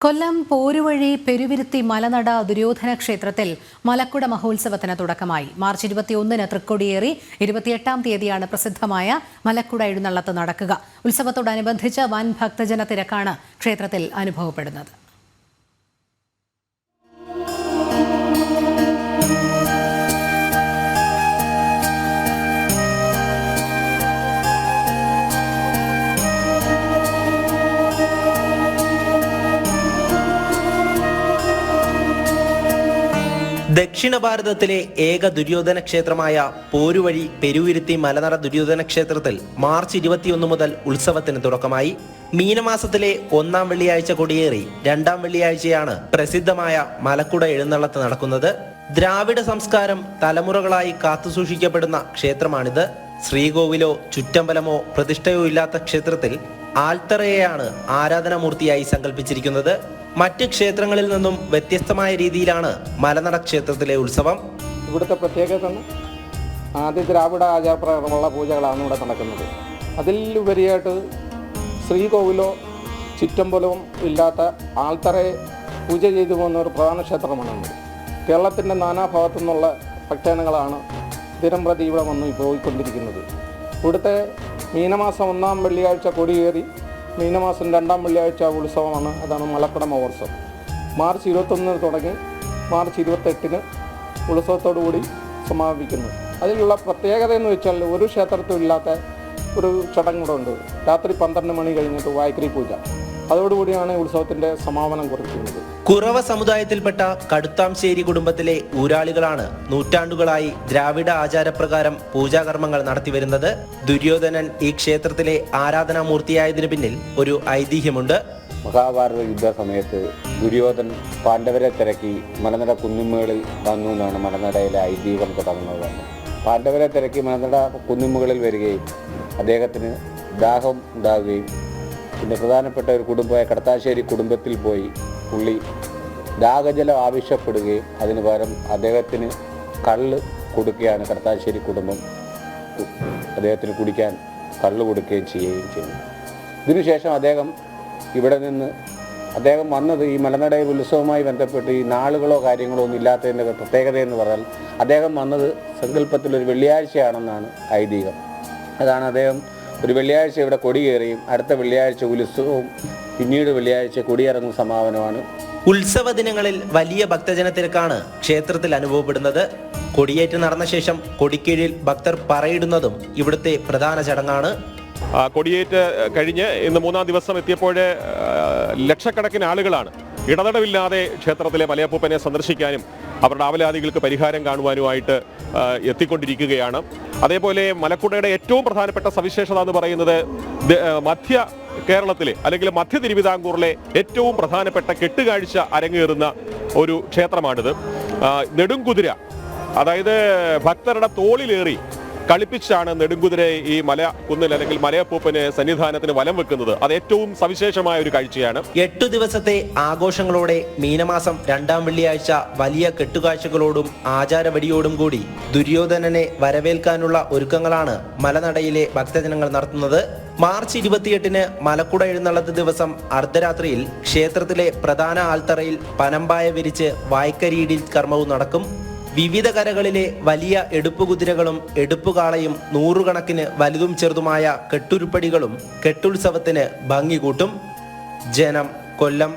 കൊല്ലം പോരുവഴി പെരുവിരുത്തി മലനട ദുര്യോധന ക്ഷേത്രത്തിൽ മലക്കുട മഹോത്സവത്തിന് തുടക്കമായി. മാർച്ച് 21-ന് തൃക്കൊടിയേറി 28-ാം തീയതിയാണ് പ്രസിദ്ധമായ മലക്കുട എഴുന്നള്ളത്ത് നടക്കുക. ഉത്സവത്തോടനുബന്ധിച്ച് വൻ ഭക്തജന തിരക്കാണ് ക്ഷേത്രത്തിൽ അനുഭവപ്പെടുന്നത്. ദക്ഷിണ ഭാരതത്തിലെ ഏക ദുര്യോധന ക്ഷേത്രമായ പോരുവഴി പെരുവിരുത്തി മലനട ദുര്യോധന ക്ഷേത്രത്തിൽ മാർച്ച് 21 മുതൽ ഉത്സവത്തിന് തുടക്കമായി. മീനമാസത്തിലെ 1-ാം വെള്ളിയാഴ്ച കൊടിയേറി 2-ാം വെള്ളിയാഴ്ചയാണ് പ്രസിദ്ധമായ മലക്കുട എഴുന്നള്ളത്ത് നടക്കുന്നത്. ദ്രാവിഡ സംസ്കാരം തലമുറകളായി കാത്തുസൂക്ഷിക്കപ്പെടുന്ന ക്ഷേത്രമാണിത്. ശ്രീകോവിലോ ചുറ്റമ്പലമോ പ്രതിഷ്ഠയോ ഇല്ലാത്ത ക്ഷേത്രത്തിൽ ആൽത്തറയെയാണ് ആരാധനാമൂർത്തിയായി സങ്കല്പിച്ചിരിക്കുന്നത്. മറ്റ് ക്ഷേത്രങ്ങളിൽ നിന്നും വ്യത്യസ്തമായ രീതിയിലാണ് മലനട ക്ഷേത്രത്തിലെ ഉത്സവം. ഇവിടുത്തെ പ്രത്യേകത ആദ്യ ദ്രാവിഡ ആചാരപ്രകാരമുള്ള പൂജകളാണ് ഇവിടെ നടക്കുന്നത്. അതിൽ ഉപരിയായിട്ട് ശ്രീകോവിലോ ചുറ്റമ്പലവും ഇല്ലാത്ത ആൽത്തറയെ പൂജ ചെയ്തു പോകുന്ന ഒരു പ്രധാന ക്ഷേത്രമാണ്. കേരളത്തിൻ്റെ നാനാഭാഗത്തു നിന്നുള്ള ഭക്തജനങ്ങളാണ് ദിനം പ്രതി ഇവിടെ വന്ന് പോയിക്കൊണ്ടിരിക്കുന്നത്. ഇവിടുത്തെ മീനമാസം 1-ാം വെള്ളിയാഴ്ച കൊടിയേറി മീനമാസം 2-ാം വെള്ളിയാഴ്ച ഉത്സവമാണ്. അതാണ് മലക്കുട മഹോത്സവം. മാർച്ച് 21-ന് തുടങ്ങി മാർച്ച് 28-ന് ഉത്സവത്തോടു കൂടി സമാപിക്കുന്നു. അതിലുള്ള പ്രത്യേകത എന്ന് വെച്ചാൽ ഒരു ക്ഷേത്രത്തിലും ഇല്ലാത്ത ഒരു ചടങ്ങുകളുണ്ട്. രാത്രി 12 മണി കഴിഞ്ഞിട്ട് വായ്ക്കരി പൂജ. അതോടുകൂടിയാണ് ഉത്സവത്തിൻ്റെ സമാപനം കുറിക്കുന്നത്. കുറവ സമുദായത്തിൽപ്പെട്ട കടുത്താംശ്ശേരി കുടുംബത്തിലെ ഊരാളികളാണ് നൂറ്റാണ്ടുകളായി ദ്രാവിഡ ആചാരപ്രകാരം പൂജാകർമ്മങ്ങൾ നടത്തിവരുന്നത്. ദുര്യോധനൻ ഈ ക്ഷേത്രത്തിലെ ആരാധനാമൂർത്തിയായതിനു പിന്നിൽ ഒരു ഐതിഹ്യമുണ്ട്. മഹാഭാരത യുദ്ധ സമയത്ത് ദുര്യോധൻ പാണ്ഡവരെ തിരക്കി മലനട കുന്നിന്മുകളിൽ വന്നു എന്നാണ് മലനടയിലെ ഐതിഹ്യം തുടങ്ങുന്നത്. പാണ്ഡവരെ തിരക്കി മലനട കുന്നിന്മുകളിൽ വരികയും അദ്ദേഹത്തിന് ദാഹം ഉണ്ടാകുകയും പിന്നെ പ്രധാനപ്പെട്ട ഒരു കുടുംബമായ കടത്താശ്ശേരി കുടുംബത്തിൽ പോയി പുള്ളി ദാഹജലം ആവശ്യപ്പെടുകയും അതിന് പകരം അദ്ദേഹത്തിന് കള്ള് കൊടുക്കുകയാണ് കടത്താശ്ശേരി കുടുംബം അദ്ദേഹത്തിന് കുടിക്കാൻ കള്ള് കൊടുക്കുകയും ചെയ്യുകയും ചെയ്യുന്നു. ഇതിനുശേഷം അദ്ദേഹം വന്നത് ഈ മലനടയിൽ ഉത്സവവുമായി ബന്ധപ്പെട്ട് ഈ നാളുകളോ കാര്യങ്ങളോ ഒന്നും ഇല്ലാത്തതിൻ്റെ പ്രത്യേകത എന്ന് പറഞ്ഞാൽ അദ്ദേഹം വന്നത് സങ്കല്പത്തിലൊരു വെള്ളിയാഴ്ചയാണെന്നാണ് ഐതിഹ്യം. അതാണ് അദ്ദേഹം ഒരു വെള്ളിയാഴ്ച ഇവിടെ കൊടിയേറിയും അടുത്ത വെള്ളിയാഴ്ച ഉത്സവവും പിന്നീട് വെള്ളിയാഴ്ച കൊടിയിറങ്ങും സമാപനമാണ്. ഉത്സവ ദിനങ്ങളിൽ വലിയ ഭക്തജന തിരക്കാണ് ക്ഷേത്രത്തിൽ അനുഭവപ്പെടുന്നത്. കൊടിയേറ്റ് നടന്ന ശേഷം കൊടിക്കീഴിൽ ഭക്തർ പറയിടുന്നതും ഇവിടുത്തെ പ്രധാന ചടങ്ങാണ്. കൊടിയേറ്റ് കഴിഞ്ഞ് ഇന്ന് 3-ാം ദിവസം എത്തിയപ്പോൾ ലക്ഷക്കണക്കിന് ആളുകളാണ് ഇടതടവില്ലാതെ ക്ഷേത്രത്തിലെ മലയപ്പൂപ്പനെ സന്ദർശിക്കാനും അവരുടെ ആവലാദികൾക്ക് പരിഹാരം കാണുവാനുമായിട്ട് എത്തിക്കൊണ്ടിരിക്കുകയാണ്. അതേപോലെ മലക്കുടയുടെ ഏറ്റവും പ്രധാനപ്പെട്ട സവിശേഷത എന്ന് പറയുന്നത് മധ്യ കേരളത്തിലെ അല്ലെങ്കിൽ മധ്യ തിരുവിതാംകൂറിലെ ഏറ്റവും പ്രധാനപ്പെട്ട കെട്ടുകാഴ്ച അരങ്ങേറുന്ന ഒരു ക്ഷേത്രമാണിത്. നെടുംകുതിര, അതായത് ഭക്തരുടെ തോളിലേറി കളിപ്പിച്ചാണ് നെടുങ്കുതിര ഈ കുന്നിൽ അല്ലെങ്കിൽ മലയപ്പൂപ്പന് സന്നിധാനത്തിന് വലം വെക്കുന്നത്. അത് ഏറ്റവും സവിശേഷമായ ഒരു കാഴ്ചയാണ്. 8 ദിവസത്തെ ആഘോഷങ്ങളോടെ മീനമാസം 2-ാം വെള്ളിയാഴ്ച വലിയ കെട്ടുകാഴ്ചകളോടും ആചാരവടിയോടും കൂടി ദുര്യോധനനെ വരവേൽക്കാനുള്ള ഒരുക്കങ്ങളാണ് മലനടയിലെ ഭക്തജനങ്ങൾ നടത്തുന്നത്. മാർച്ച് 28-ന് മലക്കുട എഴുന്നള്ളത്ത് ദിവസം അർദ്ധരാത്രിയിൽ ക്ഷേത്രത്തിലെ പ്രധാന ആൽത്തറയിൽ പനമ്പായ വിരിച്ച് വായ്ക്കരിയിടിൽ കർമ്മവും നടക്കും. വിവിധ കരകളിലെ വലിയ എടുപ്പുകുതിരകളും എടുപ്പുകാളയും നൂറുകണക്കിന് വലുതും ചെറുതുമായ കെട്ടുരുപ്പടികളും കെട്ടുത്സവത്തിന് ഭംഗി കൂട്ടും. ജനം, കൊല്ലം.